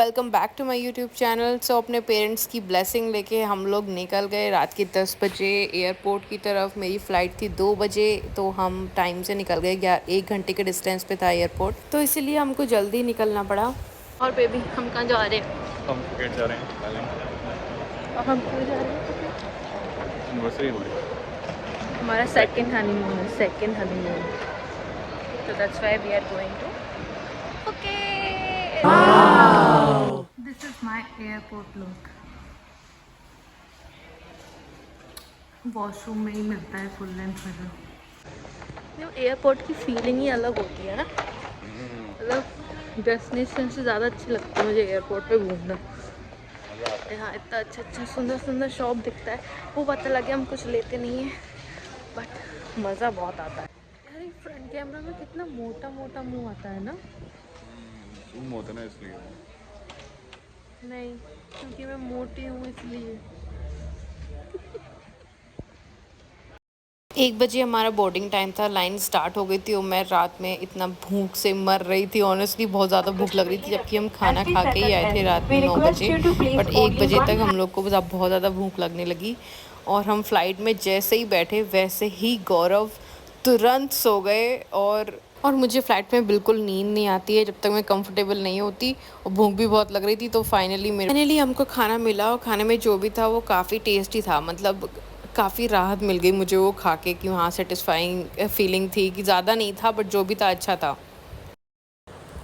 Welcome back to my YouTube channel. So अपने parents की blessing लेके हम लोग निकल गए रात के 10 बजे एयरपोर्ट की तरफ। मेरी फ़्लाइट थी 2 बजे, तो हम टाइम से निकल गए। 1 घंटे के डिस्टेंस पे था एयरपोर्ट, तो इसीलिए हमको जल्दी निकलना पड़ा। और बेबी, हम कहाँ जा रहे हैं? हम फुकेट जा रहे हैं। और हम क्यों जा रहे हैं? एनिवर्सरी हमारी। हमारा सेकंड हनीमून है, सेकंड हनीमून। तो that's why we are going to Phuket. This is my airport look. Washroom में ही मिलता है फुल लेंथ मिरर। एयरपोर्ट की फीलिंग ही अलग होती है ना, मतलब डेस्टिनेशन से ज़्यादा अच्छी लगती है मुझे एयरपोर्ट पे घूमना। यहाँ इतना अच्छा अच्छा सुंदर सुंदर शॉप दिखता है। वो पता लगे हम कुछ लेते नहीं हैं, बट मज़ा बहुत आता है। यार ये फ्रंट कैमरा में कितना मोटा मोटा मुंह आता है ना। जूम होता है ना इसलिए। नहीं, क्योंकि मैं मोटी हूँ इसलिए। 1 बजे हमारा बोर्डिंग टाइम था, लाइन स्टार्ट हो गई थी और मैं रात में इतना भूख से मर रही थी। ऑनेस्टली बहुत ज़्यादा भूख लग रही थी, जबकि हम खाना खा के ही आए थे रात में 9 बजे। बट 1 बजे तक हम लोग को बहुत ज़्यादा भूख लगने लगी और हम फ्लाइट में जैसे ही बैठे वैसे ही गौरव तुरंत सो गए। और मुझे फ़्लाइट में बिल्कुल नींद नहीं आती है जब तक मैं कंफर्टेबल नहीं होती, और भूख भी बहुत लग रही थी। तो फाइनली हमको खाना मिला, और खाने में जो भी था वो काफ़ी टेस्टी था। मतलब काफ़ी राहत मिल गई मुझे वो खा के, कि वहाँ सेटिस्फाइंग फीलिंग थी, कि ज़्यादा नहीं था बट जो भी था अच्छा था।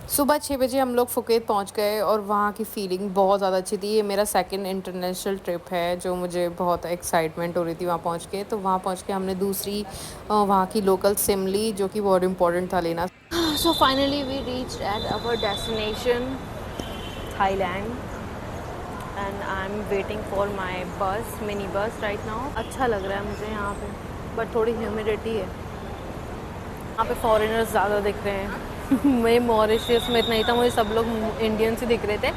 सुबह 6 बजे हम लोग फुकेत पहुँच गए और वहाँ की फ़ीलिंग बहुत ज़्यादा अच्छी थी। ये मेरा सेकंड इंटरनेशनल ट्रिप है, जो मुझे बहुत एक्साइटमेंट हो रही थी वहाँ पहुँच के। तो वहाँ पहुँच के हमने दूसरी वहाँ की लोकल सिम ली, जो कि बहुत इम्पोर्टेंट था लेना। So finally we reached at our destination Thailand, and I am waiting for my bus, mini बस राइट नाउ। अच्छा लग रहा है मुझे यहाँ पे, बट थोड़ी ह्यूमिडिटी है। यहाँ पे फॉरेनर्स ज़्यादा दिख रहे हैं। मैं मॉरिशस में इतना ही था, मुझे सब लोग इंडियंस ही दिख रहे थे,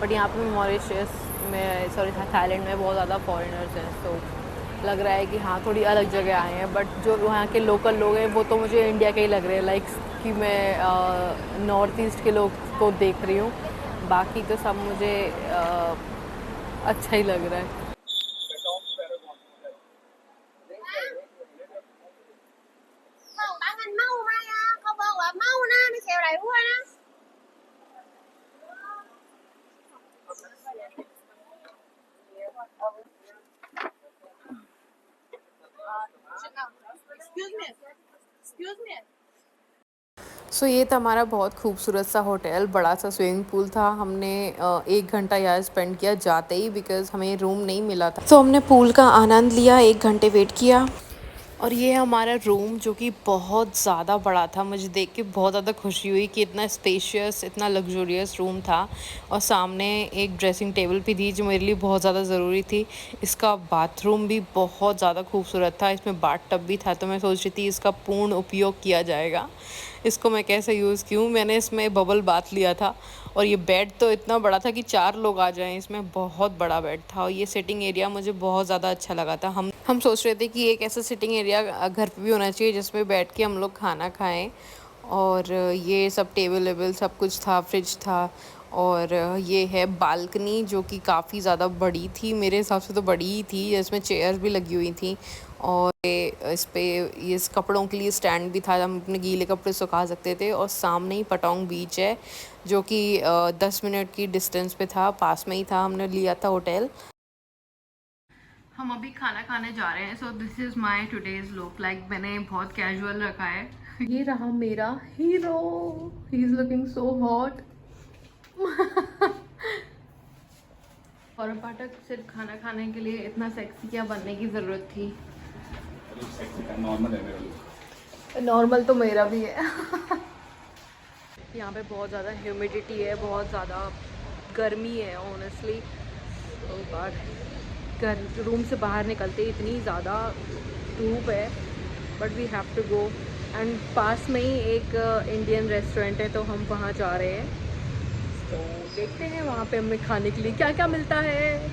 बट यहाँ पे मॉरिशस में, सॉरी थाईलैंड में बहुत ज़्यादा फॉरेनर्स हैं। तो लग रहा है कि हाँ थोड़ी अलग जगह आए हैं, बट जो वहाँ के लोकल लोग हैं वो तो मुझे इंडिया के ही लग रहे हैं। लाइक कि मैं नॉर्थ ईस्ट के लोग को देख रही हूँ, बाकी तो सब मुझे अच्छा ही लग रहा है। सो ये था हमारा बहुत खूबसूरत सा होटल, बड़ा सा स्विमिंग पूल था। हमने 1 घंटा यहाँ स्पेंड किया जाते ही, बिकॉज़ हमें रूम नहीं मिला था। तो हमने पूल का आनंद लिया, 1 घंटे वेट किया। और ये हमारा रूम, जो कि बहुत ज़्यादा बड़ा था। मुझे देख के बहुत ज़्यादा खुशी हुई कि इतना स्पेशियस, इतना लग्जूरियस रूम था। और सामने एक ड्रेसिंग टेबल भी थी, जो मेरे लिए बहुत ज़्यादा ज़रूरी थी। इसका बाथरूम भी बहुत ज़्यादा खूबसूरत था, इसमें बाथ टब भी था। तो मैं सोच रही थी इसका पूर्ण उपयोग किया जाएगा, इसको मैं कैसे यूज़ क्यों। मैंने इसमें बबल बाथ लिया था, और ये बेड तो इतना बड़ा था कि 4 लोग आ जाएं। इसमें बहुत बड़ा बेड था, और ये सिटिंग एरिया मुझे बहुत ज़्यादा अच्छा लगा था। हम सोच रहे थे कि एक ऐसा सिटिंग एरिया घर पे भी होना चाहिए, जिसमें बैठ के हम लोग खाना खाएं। और ये सब टेबल वेबल सब कुछ था, फ्रिज था। और ये है बालकनी, जो कि काफ़ी ज़्यादा बड़ी थी, मेरे हिसाब से तो बड़ी ही थी, जिसमें चेयर्स भी लगी हुई थी। और इस पे इस कपड़ों के लिए स्टैंड भी था, हम अपने गीले कपड़े सुखा सकते थे। और सामने ही पटोंग बीच है, जो कि 10 मिनट की डिस्टेंस पे था, पास में ही था। हमने लिया था होटल। हम अभी खाना खाने जा रहे हैं। So this is my today's look. Like मैंने बहुत कैजुअल रखा है। ये रहा मेरा hero, he is looking so hot. और पाठक, सिर्फ खाना खाने के लिए इतना सेक्सी क्या बनने की ज़रूरत थी? नॉर्मल है मेरा लुक। नॉर्मल तो मेरा भी है। यहाँ पे बहुत ज़्यादा ह्यूमिडिटी है, बहुत ज़्यादा गर्मी है ऑनेस्टली। तो घर रूम से बाहर निकलते ही इतनी ज़्यादा धूप है, but we have to go. And पास में ही एक इंडियन रेस्टोरेंट है, तो हम वहाँ जा रहे हैं। तो देखते हैं वहाँ पे हमें खाने के लिए क्या क्या मिलता है।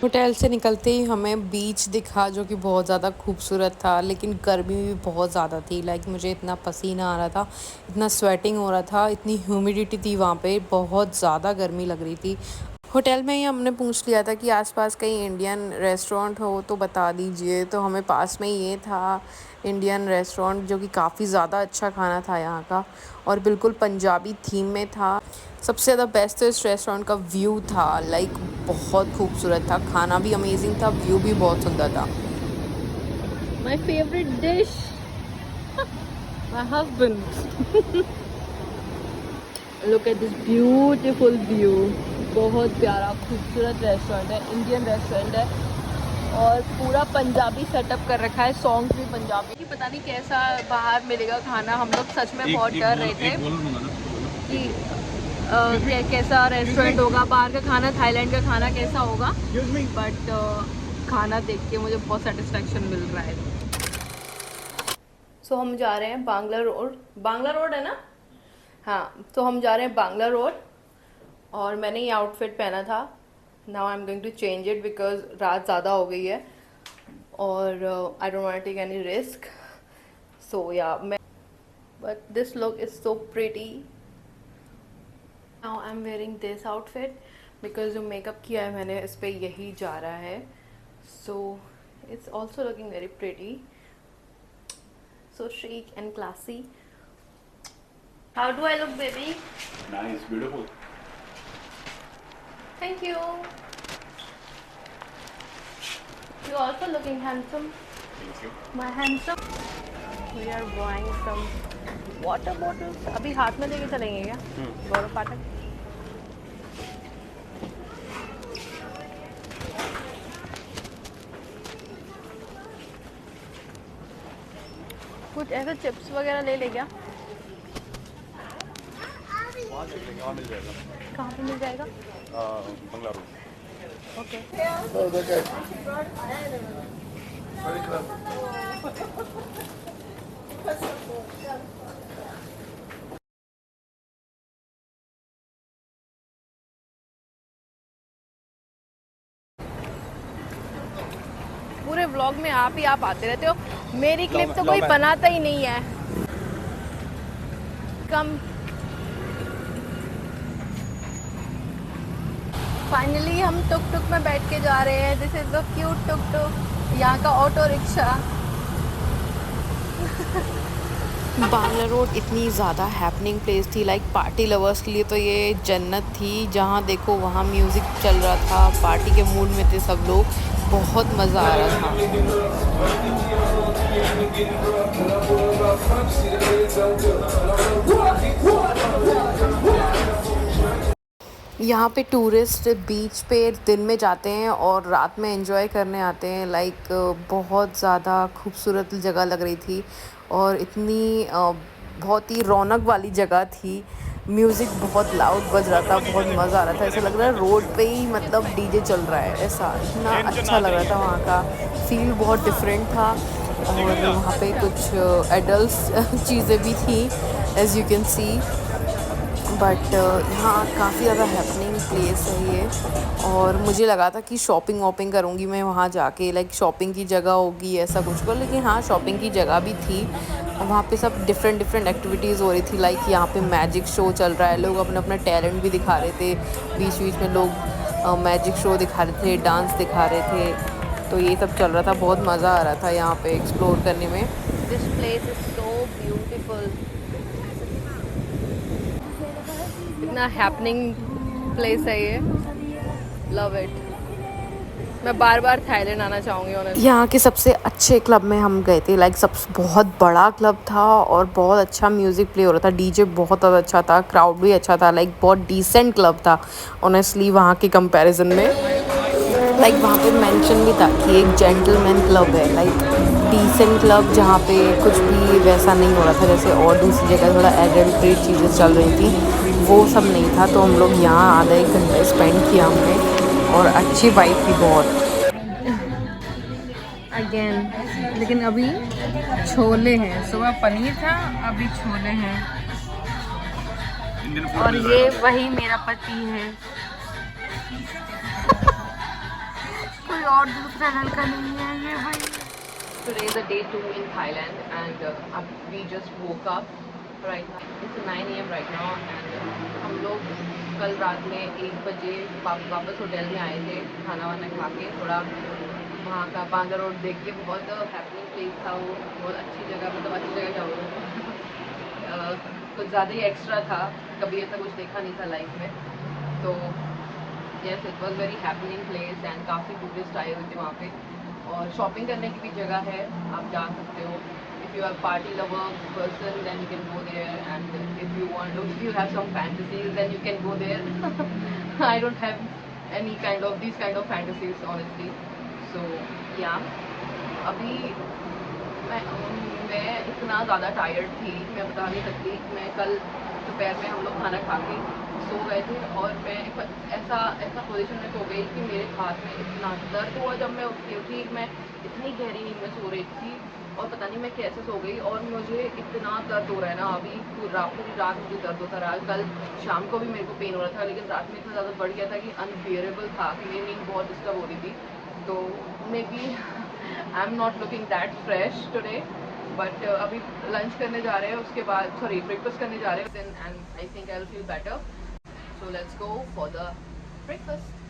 होटल से निकलते ही हमें बीच दिखा जो कि बहुत ज़्यादा खूबसूरत था, लेकिन गर्मी भी बहुत ज़्यादा थी। लाइक मुझे इतना पसीना आ रहा था, इतना स्वेटिंग हो रहा था, इतनी ह्यूमिडिटी थी वहाँ पे, बहुत ज़्यादा गर्मी लग रही थी। होटल में ही हमने पूछ लिया था कि आसपास कहीं इंडियन रेस्टोरेंट हो तो बता दीजिए, तो हमें पास में ये था इंडियन रेस्टोरेंट जो कि काफ़ी ज़्यादा अच्छा खाना था यहाँ का, और बिल्कुल पंजाबी थीम में था। सबसे ज़्यादा बेस्ट तो इस रेस्टोरेंट का व्यू था, लाइक बहुत खूबसूरत था, खाना भी अमेजिंग था, व्यू भी बहुत सुंदर था। My favorite dish. My husband. Look at this beautiful view. बहुत प्यारा खूबसूरत रेस्टोरेंट है, इंडियन रेस्टोरेंट है और पूरा पंजाबी सेटअप कर रखा है, सॉन्ग्स भी पंजाबी की। पता नहीं कैसा बाहर मिलेगा खाना, हम लोग सच में बहुत डर रहे थे कि कैसा रेस्टोरेंट होगा, बाहर का खाना, थाईलैंड का खाना कैसा होगा, बट खाना देख के मुझे बहुत सेटिस्फेक्शन मिल रहा है। सो हम जा रहे हैं बांग्ला रोड, बांग्ला रोड है ना, हाँ, तो हम जा रहे हैं बांग्ला रोड, और मैंने ये आउटफिट पहना था। Now I am going to change it because रात ज़्यादा हो गई है और I don't want to take any risk, so या मैं, but this look is so pretty. Now I am wearing this outfit because जो मेकअप किया है मैंने इस पर यही जा रहा है, so it's also looking very pretty, so chic and classy. How do I look, baby? Nice, beautiful. Thank you. You also looking handsome. Thank you. My handsome. We are buying some water bottles. अभी हाथ में लेके चलेंगे क्या? गौरव पाठक. कुछ ऐसे chips वगैरह ले ले क्या? वहाँ देख लेंगे, वहाँ मिल जाएगा। कहाँ पे मिल जाएगा? बंगला रोड। ओके। पूरे व्लॉग में आप आते रहते हो, मेरी क्लिप तो कोई बनाता ही नहीं है। कम फाइनली हम टुक टुक में बैठ के जा रहे हैं। दिस इज द क्यूट टुक टुक, यहाँ का ऑटो रिक्शा। बांग्ला रोड इतनी ज़्यादा हैपनिंग प्लेस थी, लाइक पार्टी लवर्स के लिए तो ये जन्नत थी। जहाँ देखो वहाँ म्यूज़िक चल रहा था, पार्टी के मूड में थे सब लोग, बहुत मज़ा आ रहा था। यहाँ पे टूरिस्ट बीच पे दिन में जाते हैं और रात में एंजॉय करने आते हैं। लाइक बहुत ज़्यादा खूबसूरत जगह लग रही थी और इतनी बहुत ही रौनक वाली जगह थी। म्यूज़िक बहुत लाउड बज रहा था, बहुत मज़ा आ रहा था, ऐसा लग रहा है रोड पे ही मतलब डीजे चल रहा है, ऐसा इतना अच्छा लग रहा था। वहाँ का फील बहुत डिफरेंट था और वहाँ पे कुछ एडल्ट चीज़ें भी थी, as you can see. But यहाँ काफ़ी ज़्यादा हैपनिंग प्लेस है ये, और मुझे लगा था कि शॉपिंग वॉपिंग करूँगी मैं वहाँ जाके, लाइक शॉपिंग की जगह होगी ऐसा कुछ को, लेकिन हाँ शॉपिंग की जगह भी थी। वहाँ पे सब डिफरेंट एक्टिविटीज़ हो रही थी। लाइक यहाँ पे मैजिक शो चल रहा है, लोग अपना अपना टैलेंट भी दिखा रहे थे, बीच बीच में लोग मैजिक शो दिखा रहे थे, डांस दिखा रहे थे, तो ये सब चल रहा था। बहुत मज़ा आ रहा था यहाँ पे एक्सप्लोर करने में। This place is so beautiful, इतना हैपनिंग प्लेस है ये, लव इट। मैं बार बार थाईलैंड आना चाहूँगी। यहाँ के सबसे अच्छे क्लब में हम गए थे, लाइक सब बहुत बड़ा क्लब था और बहुत अच्छा म्यूज़िक प्ले हो रहा था, डीजे बहुत ज़्यादा अच्छा था, क्राउड भी अच्छा था, लाइक बहुत डिसेंट क्लब था ऑनेस्टली वहाँ के कंपैरिजन में। लाइक वहाँ पे मेंशन भी था कि एक जेंटलमैन क्लब है, लाइक डिसेंट क्लब जहाँ पे कुछ भी वैसा नहीं हो रहा था जैसे और दूसरी जगह थोड़ा एडल्ट्रेट चीज़ें चल रही थी, वो सब नहीं था। तो हम लोग यहाँ आधा एक घंटे स्पेंड किया हमने और अच्छी वाइब थी बहुत। अगेन लेकिन अभी छोले हैं, सुबह पनीर था, अभी छोले हैं, और ये वही मेरा पति है। कोई और दूसरा लड़का नहीं है ये भाई। Today is the day 2 in Thailand and we just woke up right now. It's 9 a.m. right now and हम लोग कल रात में 1 बजे वापस होटल में आए थे खाना वाना खा के। थोड़ा वहाँ का बांद्रा रोड देख के बहुत हैपनिंग प्लेस था वो, बहुत अच्छी जगह, मतलब अच्छी जगह क्या बोलूँ कुछ ज़्यादा ही एक्स्ट्रा था, कभी ऐसा कुछ देखा नहीं था लाइफ में। तो yes it was very happening place and काफ़ी टूरिस्ट आए हुए थे वहाँ पे और शॉपिंग करने की भी जगह है, आप जा सकते हो। If you are party lover person then you can go there and if you have some fantasies then you can go there. I don't have any kind of these kind of fantasies honestly, so yeah अभी मैं इतना ज़्यादा tired थी मैं बता नहीं सकती। मैं कल दोपहर में हम लोग खाना खा के सो गए थे और मैं ऐसा पोजीशन में सो गई कि मेरे हाथ में इतना दर्द हुआ जब मैं उठी। मैं इतनी गहरी नींद में सो रही थी और पता नहीं मैं कैसे सो गई और मुझे इतना दर्द हो रहा है ना अभी पूरी रात मुझे दर्द होता रहा। कल शाम को भी मेरे को पेन हो रहा था लेकिन रात में इतना ज़्यादा बढ़ गया था कि अनबियरेबल था कि मेरी नींद बहुत डिस्टर्ब हो रही थी। तो maybe I am not looking that fresh today but अभी लंच करने जा रहे हैं, उसके बाद सॉरी ब्रेकफास्ट करने जा रहे हैं then and I think I will feel better. So let's go for the breakfast.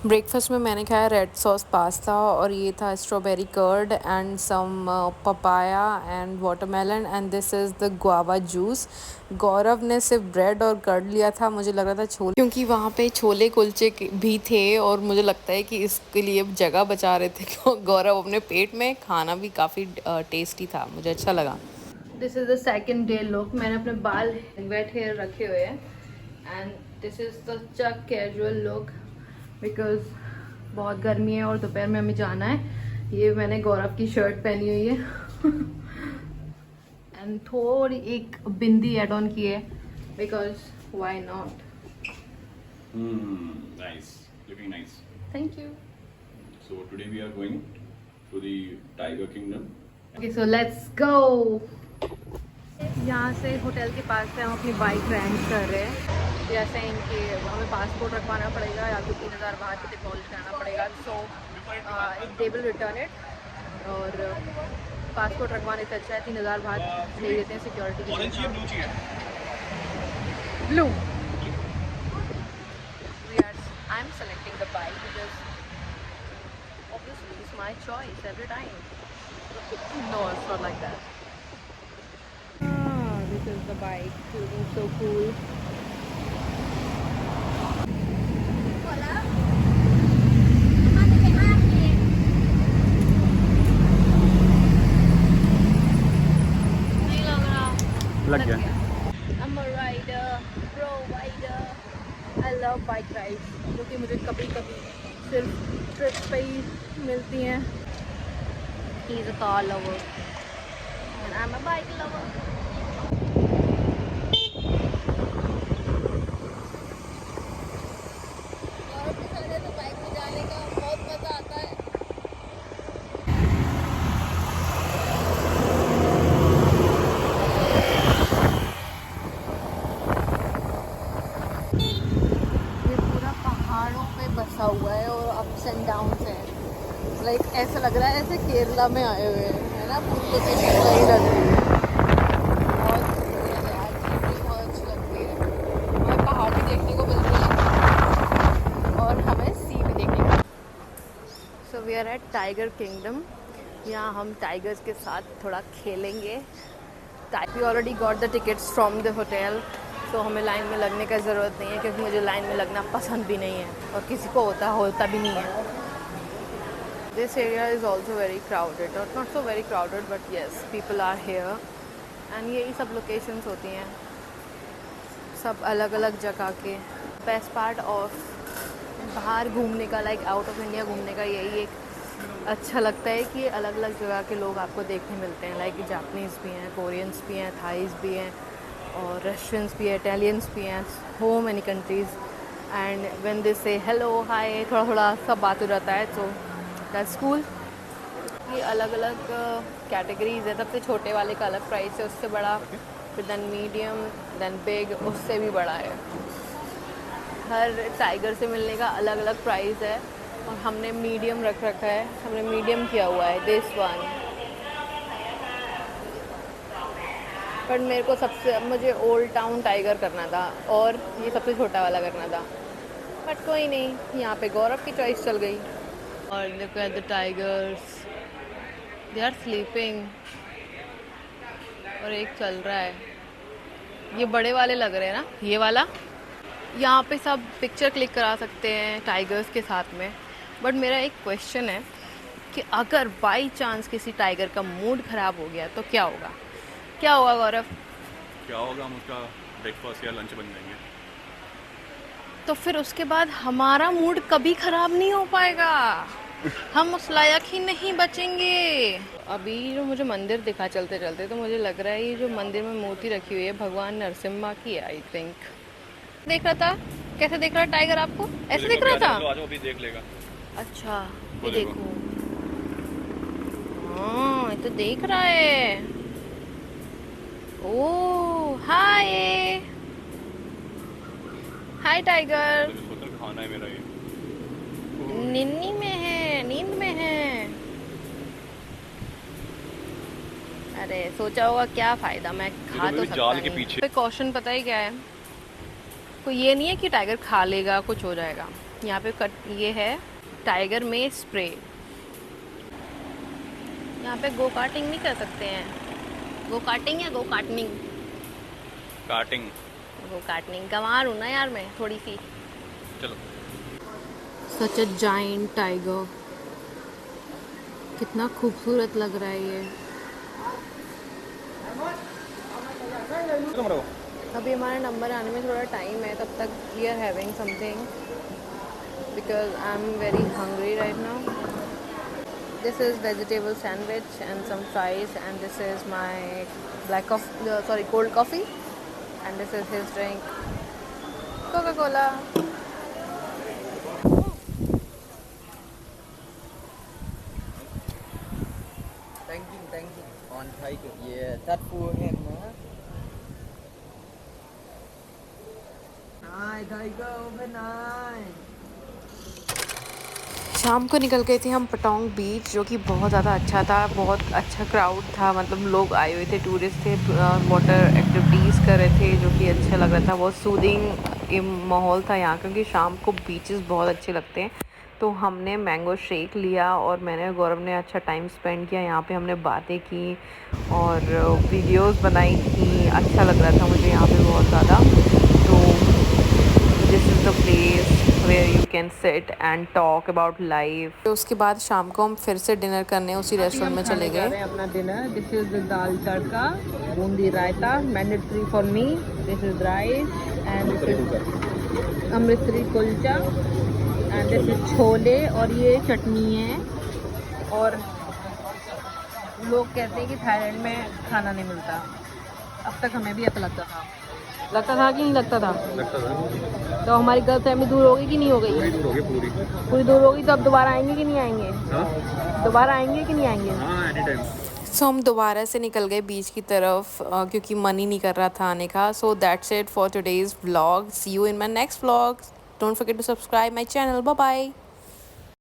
Breakfast में मैंने खाया रेड सॉस पास्ता और ये था strawberry curd and some papaya and watermelon and this is the guava juice. Gaurav ने सिर्फ bread और curd लिया था, मुझे लग रहा था छोले, क्योंकि वहाँ पे छोले कुलचे भी थे और मुझे लगता है कि इसके लिए जगह बचा रहे थे गौरव अपने पेट में। खाना भी काफ़ी टेस्टी था, मुझे अच्छा लगा। This is the second day look. मैंने अपने बाल वेट हेयर रखे हुए हैं and this is the chuck casual look because बहुत गर्मी है और दोपहर में हमें जाना है। ये मैंने गौरव की शर्ट पहनी हुई है एंड थोड़ी एक बिंदी एड ऑन की है because why not. Nice, looking nice. Thank you. So today we are going to the Tiger Kingdom. Okay so let's गो। यहाँ से होटल के पास से हम अपनी बाइक रेंट कर रहे हैं। जैसे इनके हमें पासपोर्ट रखवाना पड़ेगा या तो 3000 बाहर के डिपॉजिट करना पड़ेगा। सो दे विल रिटर्न इट और पासपोर्ट रखवाने से अच्छा है 3000 बाहर ले लेते हैं सिक्योरिटी के लिए। Blue I am selecting the bike because obviously it's my choice every time. No it's not like that. This is the bike looking so cool. लग गया। I'm a rider, pro rider. I love bike rides, जो कि मुझे कभी कभी सिर्फ trip पे ही मिलती हैं। He is a car lover and I'm a bike lover. और के साथ तो बाइक में जाने का बहुत मज़ा आता है। बसा हुआ है और अप्स एंड डाउन्स है। लाइक ऐसा लग रहा है ऐसे केरला में आए हुए हैं, है ना, पूरी लोकेशन वही लग रही है। बहुत बढ़िया है यार, चीज़ बहुत अच्छी लगती है। हमें पहाड़ भी देखने को मिल रही है और हमें सी भी देखने को। So we are at Tiger Kingdom. यहाँ हम टाइगर्स के साथ थोड़ा खेलेंगे। We already got the tickets from the hotel, तो हमें लाइन में लगने का ज़रूरत नहीं है क्योंकि मुझे लाइन में लगना पसंद भी नहीं है और किसी को होता भी नहीं है। This area is also very crowded, not so very crowded but yes people are here and यही सब लोकेशंस होती हैं, सब अलग अलग जगह के। बेस्ट पार्ट ऑफ बाहर घूमने का, लाइक आउट ऑफ इंडिया घूमने का, यही एक अच्छा लगता है कि अलग अलग जगह के लोग आपको देखने मिलते हैं। लाइक जापनीज़ भी हैं, कोरियंस भी हैं, थाईज़ भी हैं और रशियंस भी है, इटालियंस भी हैं, हो many countries and when they से हेलो हाय थोड़ा थोड़ा सब बात हो जाता है। तो दैट्स कूल। ये अलग अलग कैटेगरीज़ है, सबसे छोटे वाले का अलग प्राइस है, उससे बड़ा फिर देन मीडियम, देन बिग, उससे भी बड़ा है। हर टाइगर से मिलने का अलग अलग प्राइस है और हमने मीडियम रख रखा है, हमने मीडियम किया हुआ है, दिस वन। पर मेरे को मुझे ओल्ड टाउन टाइगर करना था और ये सबसे छोटा वाला करना था, बट कोई नहीं, यहाँ पे गौरव की चॉइस चल गई। और look at the tigers, they are sleeping और एक चल रहा है। ये बड़े वाले लग रहे हैं ना, ये वाला। यहाँ पे सब पिक्चर क्लिक करा सकते हैं टाइगर्स के साथ में, बट मेरा एक क्वेश्चन है कि अगर बाई चांस किसी टाइगर का मूड ख़राब हो गया तो क्या होगा? क्या होगा गौरव? क्या होगा, हम उसका ब्रेकफास्ट या लंच बन जाएंगे। तो फिर उसके बाद हमारा मूड कभी ख़राब नहीं हो पाएगा, हम उस लायक ही नहीं बचेंगे। अभी जो मुझे मंदिर दिखा चलते चलते, तो मुझे लग रहा है ये जो मंदिर में मूर्ति रखी हुई है भगवान नरसिम्हा की है, आई थिंक। देख रहा था, कैसे देख रहा टाइगर आपको? ऐसे देख रहा था? आज अभी देख लेगा। अच्छा, ये वो देखो। देखो, हाँ ये तो देख रहा है। ओह हाय, हाय टाइगर। खाना है मेरा ये। निन्नी में है, नींद में है। अरे सोचा होगा क्या फायदा, मैं खा तो सकता जाल के नहीं। पीछे। प्रिकॉशन पता ही क्या है, कोई ये नहीं है कि टाइगर खा लेगा कुछ हो जाएगा। यहाँ पे ये है टाइगर में स्प्रे। यहाँ पे गो कार्टिंग नहीं कर सकते हैं। गो कार्टिंग या गो कार्टनिंग? कार्टिंग। गो कार्टनिंग गंवार हूँ ना यार मैं थोड़ी सी। चलो। सच अ जाइंट टाइगर, कितना खूबसूरत लग रहा है ये। अभी हमारा नंबर आने में थोड़ा टाइम है, तब तक we are having something because I am very hungry right now. This is vegetable sandwich and some fries and this is my cold coffee and this is his drink Coca Cola. Thank you. On tiger. Yeah, that poor him, huh? Nice, tiger, over nice. शाम को निकल गए थे हम Patong बीच, जो कि बहुत ज़्यादा अच्छा था, बहुत अच्छा क्राउड था, मतलब लोग आए हुए थे, टूरिस्ट थे, वाटर एक्टिविटीज़ कर रहे थे, जो कि अच्छा लग रहा था। बहुत सूदिंग माहौल था यहाँ, क्योंकि शाम को बीचेस बहुत अच्छे लगते हैं। तो हमने मैंगो शेक लिया और मैंने गौरव ने अच्छा टाइम स्पेंड किया यहाँ पे। हमने बातें की और वीडियोस बनाई थी, अच्छा लग रहा था मुझे यहाँ पे बहुत ज़्यादा। तो this is the place where you can sit and talk about life. तो उसके बाद शाम को हम फिर से डिनर करने उसी रेस्टोरेंट में चले गए। अपना dinner, this is the dal tadka, boondi raita, mandatory for me, this is rice and this is Amritsari kulcha and this is chole और ये चटनी है। और लोग कहते हैं कि थाईलैंड में खाना नहीं मिलता, अब तक हमें भी ऐसा लगता था कि नहीं लगता था? तो हमारी गर्ल फैमिली दूर होगी कि नहीं हो गई? पूरी दूर होगी। तो अब दोबारा आएंगे कि नहीं आएंगे? दोबारा आएंगे कि नहीं आएंगे? सो हम दोबारा से निकल गए बीच की तरफ, क्योंकि मन ही नहीं कर रहा था आने का। So that's it for today's vlog. See you in my next vlog. Don't forget to subscribe my channel. Bye bye.